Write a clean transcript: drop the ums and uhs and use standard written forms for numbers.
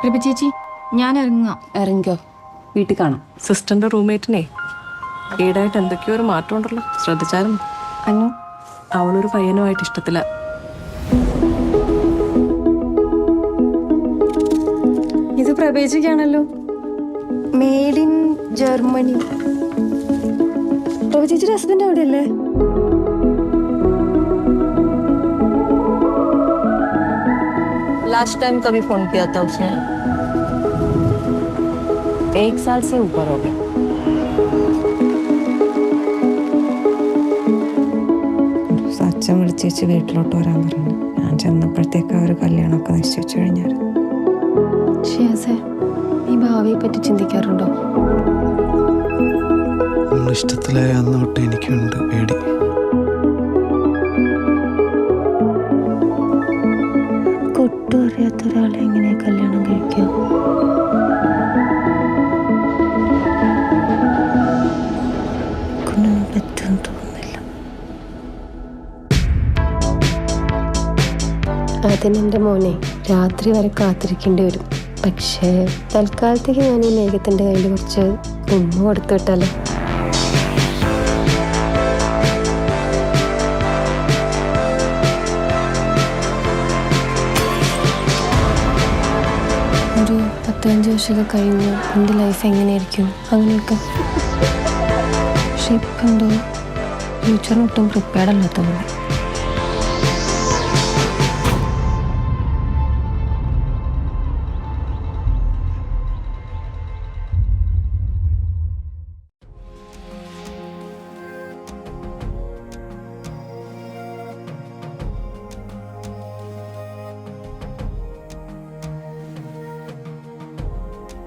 പ്രഭ ചേച്ചി ഞാൻ ഇറങ്ങിക്കോ, വീട്ടിൽ കാണാം. സിസ്റ്ററിന്റെ റൂംമേറ്റിനെ ഈടായിട്ട് എന്തൊക്കെയോ ഒരു മാറ്റം ഉണ്ടല്ലോ, ശ്രദ്ധിച്ചാലും അന്നു അവളൊരു പയ്യനുമായിട്ട് ഇഷ്ടത്തില്ല. ഇത് പ്രഭേച്ചിക്കാണല്ലോ, മെയ്ഡ് ഇൻ ജർമ്മനി. പ്രഭ ചേച്ചിയുടെ ഹസ്ബൻഡ് അവിടെ അല്ലേ? लास्ट टाइम कभी फोन किया था उसने? 1 साल से ऊपर हो गया. അച്ഛൻ വിളിച്ചേച്ച് വീട്ടിലോട്ട് വരാൻ പറഞ്ഞു. ഞാൻ ചെന്നപ്പോഴത്തേക്ക് അവർ കല്യാണമൊക്കെ നിശ്ചയിച്ചു കഴിഞ്ഞായിരുന്നു. ഈ ഭാവിയെ പറ്റി ചിന്തിക്കാറുണ്ടോ? നമ്മൾ ഇഷ്ടത്തിലായ അന്ന് തൊട്ട് എനിക്കുണ്ട് പേടി. ഒട്ടും അറിയാത്ത ഒരാളെ എങ്ങനെ കല്യാണം കഴിക്കാം? കൊണ്ടൊന്നും പറ്റുമെന്ന് തോന്നുന്നില്ല. അതിനെൻ്റെ മോനെ രാത്രി വരെ കാത്തിരിക്കേണ്ടി വരും. പക്ഷേ തൽക്കാലത്തേക്ക് ഞാൻ ഈ മേഘത്തിൻ്റെ കയ്യിൽ കുറച്ച് ഉമ്മ കൊടുത്തു വിട്ടാലോ? ഒരു 15 വർഷമൊക്കെ കഴിഞ്ഞ് എൻ്റെ ലൈഫ് എങ്ങനെയായിരിക്കും അങ്ങനെയൊക്കെ. പക്ഷെ ഇപ്പം എന്തോ ഫ്യൂച്ചറിനൊട്ടും പ്രിപ്പയർഡ് അല്ലാത്ത പോലെ.